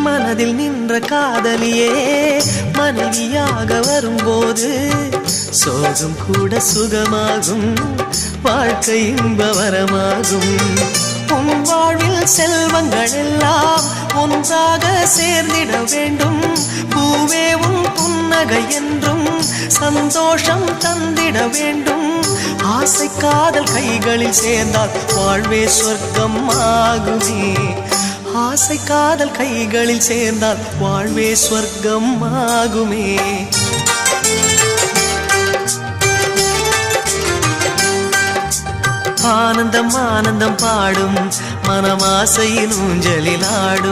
மனதில் நின்ற காதலியே மனைவியாக வரும்போது சோகம் கூட சுகமாகும், வாழ்க்கை இன்பவரமாகும். உன் வாழ்வில் செல்வங்கள் எல்லாம் ஒன்றாக சேர்ந்திட வேண்டும். பூவே உன் புன்னகை என்றும் சந்தோஷம் தந்திட வேண்டும். ஆசை காதல் கைகளில் சேர்ந்தால் வாழ்வே சொர்க்கம் ஆகுமே. ஆசை காதல் கைகளில் சேர்ந்தால் வாழ்வே சொர்க்கம் ஆகுமே. ஆனந்தம் ஆனந்தம் பாடும் மனமாசையின் ஊஞ்சலில் ஆடும்.